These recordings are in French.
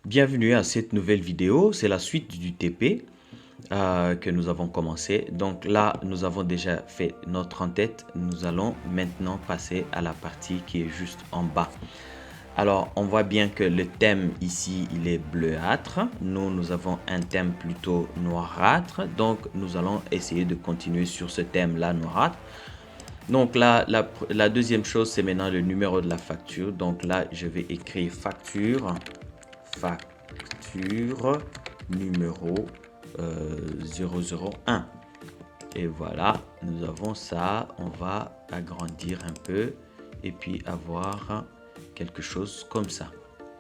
Bienvenue à cette nouvelle vidéo, c'est la suite du TP que nous avons commencé. Donc là, nous avons déjà fait notre en-tête, nous allons maintenant passer à la partie qui est juste en bas. Alors, on voit bien que le thème ici, il est bleuâtre. Nous avons un thème plutôt noirâtre. Donc, nous allons essayer de continuer sur ce thème-là, noirâtre. Donc là, la deuxième chose, c'est maintenant le numéro de la facture. Donc là, je vais écrire facture numéro 001. Et voilà, nous avons ça. On va agrandir un peu et puis avoir quelque chose comme ça.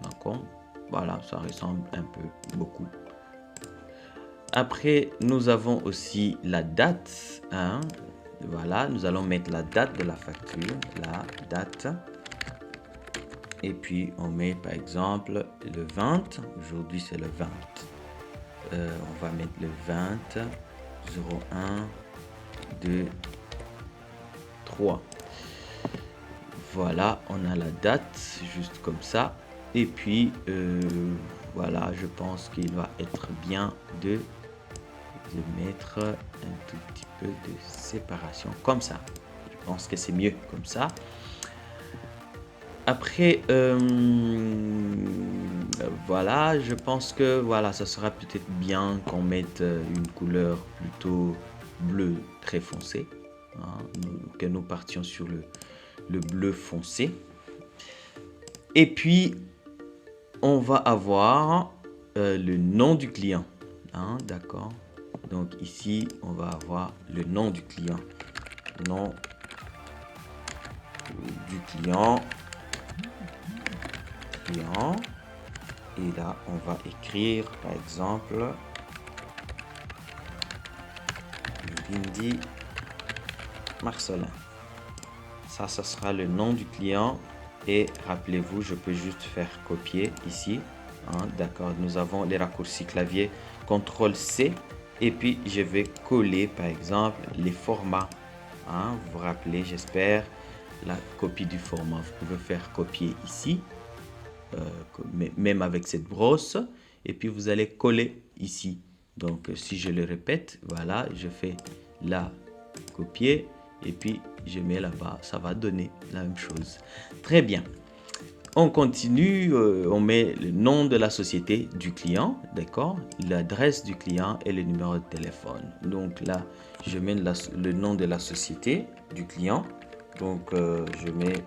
D'accord? Voilà, ça ressemble un peu beaucoup. Après, nous avons aussi la date. Hein? Voilà, nous allons mettre la date de la facture. La date. Et puis, on met par exemple le 20. Aujourd'hui, c'est le 20. On va mettre le 20. 01. 2. 3. Voilà, on a la date juste comme ça. Et puis, voilà, je pense qu'il va être bien de mettre un tout petit peu de séparation comme ça. Je pense que c'est mieux comme ça. Après, voilà, je pense que voilà, ça sera peut-être bien qu'on mette une couleur plutôt bleu très foncé. Hein, que nous partions sur le bleu foncé. Et puis, on va avoir le nom du client. Hein, d'accord. Donc ici, on va avoir le nom du client. Nom du client. Et là, on va écrire, par exemple, Bindi Marcelin. Ça sera le nom du client. Et rappelez-vous, je peux juste faire copier ici. Hein, d'accord, nous avons les raccourcis clavier CTRL-C. Et puis, je vais coller, par exemple, les formats. Hein, vous vous rappelez, j'espère, la copie du format. Vous pouvez faire copier ici, même avec cette brosse. Et puis, vous allez coller ici. Donc, si je le répète, voilà, je fais la copier. Et puis, je mets là-bas. Ça va donner la même chose. Très bien. On continue, on met le nom de la société du client, d'accord, l'adresse du client et le numéro de téléphone. Donc là, je mets le nom de la société du client. Donc, je mets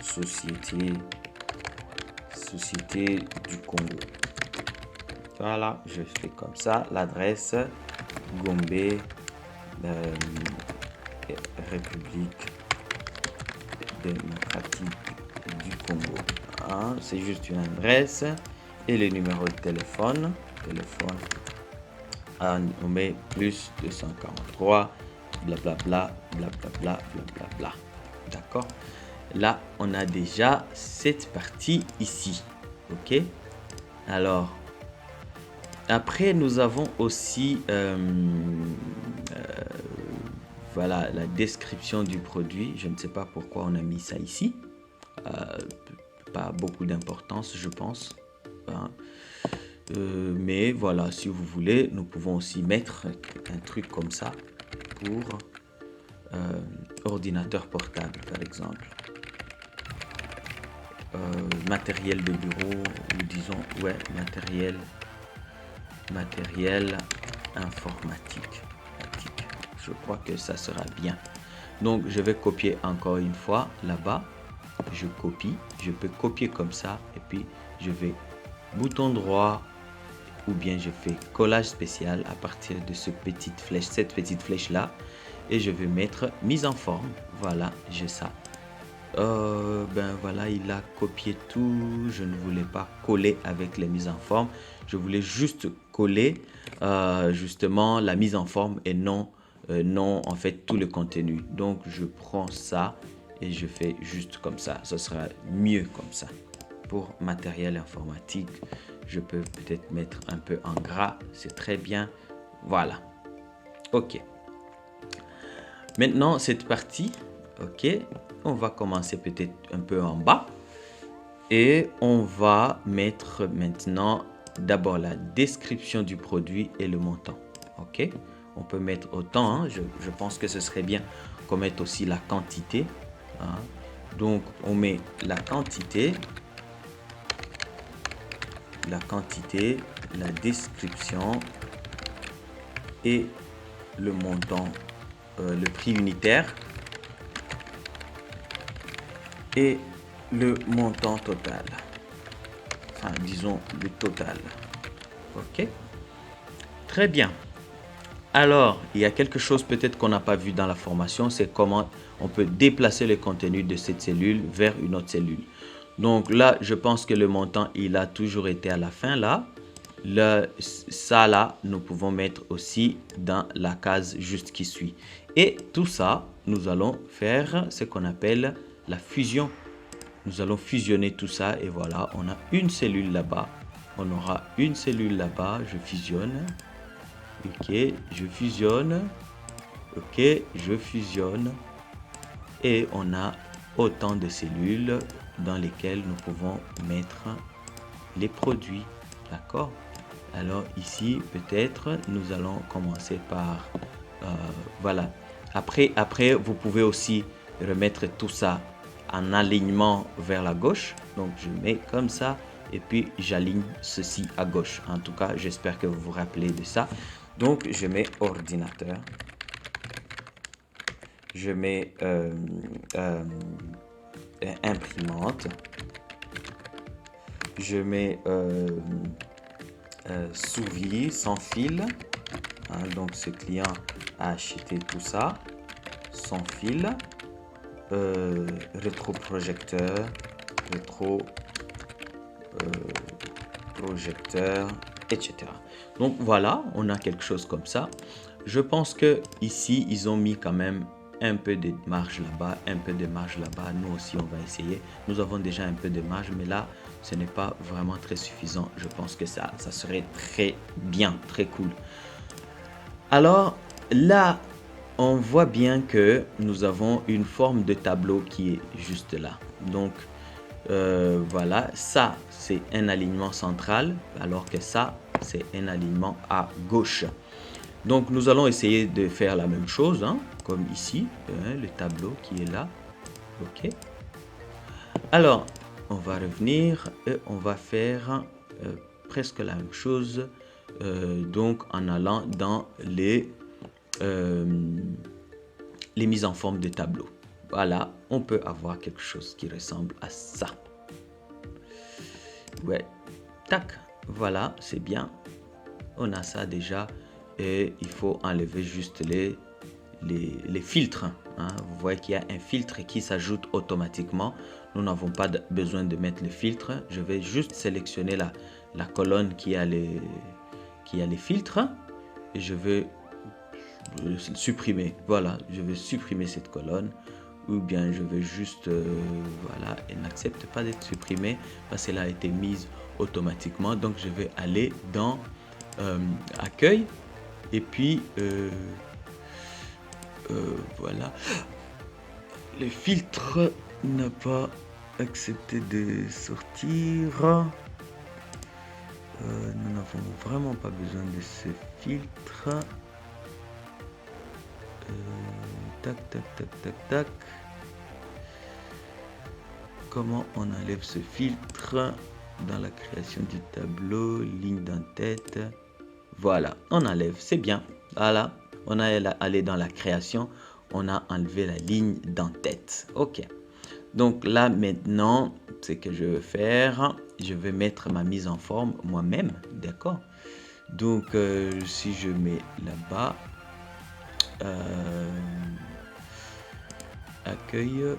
Société du Congo. Voilà, je fais comme ça. L'adresse, Gombe, République démocratique du Congo. Hein, c'est juste une adresse et le numéro de téléphone. On met plus 243, blablabla, blablabla, blablabla. D'accord? Là, on a déjà cette partie ici. OK? Alors, après, nous avons aussi voilà, la description du produit. Je ne sais pas pourquoi on a mis ça ici. Pas beaucoup d'importance, je pense. Hein. Mais voilà, si vous voulez, nous pouvons aussi mettre un truc comme ça pour ordinateur portable, par exemple. Matériel de bureau, ou disons, ouais, matériel informatique. Je crois que ça sera bien. Donc, je vais copier encore une fois là-bas. Je copie, je peux copier comme ça et puis je vais bouton droit ou bien je fais collage spécial à partir de cette petite flèche là et je vais mettre mise en forme. Voilà, j'ai ça. Ben voilà, il a copié tout. Je ne voulais pas coller avec les mises en forme. Je voulais juste coller justement la mise en forme et non en fait tout le contenu. Donc je prends ça et je fais juste comme ça. Ce sera mieux comme ça. Pour matériel informatique, je peux peut-être mettre un peu en gras. C'est très bien. Voilà. OK. Maintenant, cette partie, OK, on va commencer peut-être un peu en bas. Et on va mettre maintenant d'abord la description du produit et le montant. OK? On peut mettre autant, hein. Je pense que ce serait bien qu'on mette aussi la quantité, hein. Donc, on met la quantité, la description et le montant, le prix unitaire et le montant total. Enfin, disons le total. OK? Très bien. Alors, il y a quelque chose peut-être qu'on n'a pas vu dans la formation, c'est comment on peut déplacer le contenu de cette cellule vers une autre cellule. Donc là, je pense que le montant, il a toujours été à la fin là. Ça là, nous pouvons mettre aussi dans la case juste qui suit. Et tout ça, nous allons faire ce qu'on appelle la fusion. Nous allons fusionner tout ça et voilà, on a une cellule là-bas. On aura une cellule là-bas, je fusionne. OK, je fusionne. OK, je fusionne. Et on a autant de cellules dans lesquelles nous pouvons mettre les produits. D'accord? Alors ici, peut-être, nous allons commencer par... voilà. Après, vous pouvez aussi remettre tout ça en alignement vers la gauche. Donc, je mets comme ça. Et puis, j'aligne ceci à gauche. En tout cas, j'espère que vous vous rappelez de ça. Donc, je mets ordinateur. Je mets imprimante. Je mets souris sans fil. Hein, donc, ce client a acheté tout ça sans fil. Rétroprojecteur. Projecteur, etc. Donc voilà, on a quelque chose comme ça. Je pense que ici ils ont mis quand même un peu de marge là-bas, un peu de marge là-bas. Nous aussi on va essayer. Nous avons déjà un peu de marge, mais là ce n'est pas vraiment très suffisant. Je pense que ça serait très bien, très cool. Alors là, on voit bien que nous avons une forme de tableau qui est juste là. Donc voilà, ça c'est un alignement central, alors que ça c'est un alignement à gauche. Donc nous allons essayer de faire la même chose, hein, comme ici, le tableau qui est là. OK. Alors, on va revenir et on va faire presque la même chose, donc en allant dans les mises en forme de tableau. Voilà, on peut avoir quelque chose qui ressemble à ça. Ouais, tac, voilà, c'est bien. On a ça déjà et il faut enlever juste les filtres. Hein. Vous voyez qu'il y a un filtre qui s'ajoute automatiquement. Nous n'avons pas besoin de mettre le filtre. Je vais juste sélectionner la colonne qui a les filtres et je vais supprimer. Voilà, je vais supprimer cette colonne. Ou bien je vais juste, voilà, elle n'accepte pas d'être supprimée parce qu'elle a été mise automatiquement. Donc je vais aller dans accueil et puis voilà, le filtre n'a pas accepté de sortir. Nous n'avons vraiment pas besoin de ce filtre. Tac, tac, tac, tac, tac. Comment on enlève ce filtre dans la création du tableau, ligne d'en-tête. Voilà, on enlève, c'est bien. Voilà, on a allé dans la création, on a enlevé la ligne d'en-tête. OK. Donc là, maintenant, ce que je vais faire, je vais mettre ma mise en forme moi-même, d'accord? Donc, si je mets là-bas, accueil,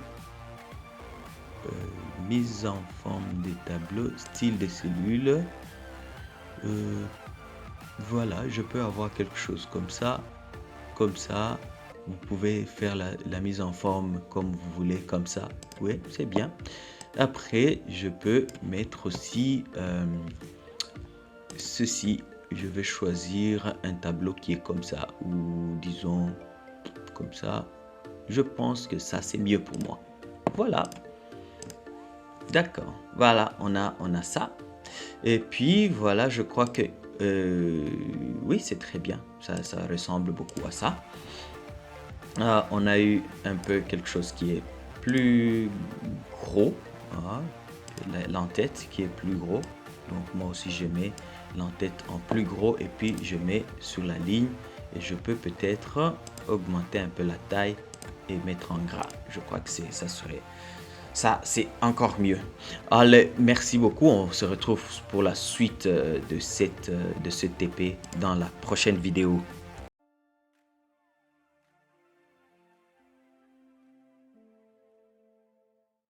mise en forme des tableaux, style des cellules. Voilà, je peux avoir quelque chose comme ça, comme ça. Vous pouvez faire la mise en forme comme vous voulez, comme ça. Oui, c'est bien. Après, je peux mettre aussi ceci. Je vais choisir un tableau qui est comme ça, ou disons comme ça. Je pense que ça, c'est mieux pour moi. Voilà. D'accord. Voilà, on a ça. Et puis voilà, je crois que oui, c'est très bien. Ça ressemble beaucoup à ça. On a eu un peu quelque chose qui est plus gros. Ah, l'entête qui est plus gros. Donc moi aussi je mets l'entête en plus gros et puis je mets sur la ligne et je peux peut-être augmenter un peu la taille et mettre en gras. Je crois que ça c'est encore mieux. Allez, merci beaucoup. On se retrouve pour la suite de ce TP dans la prochaine vidéo.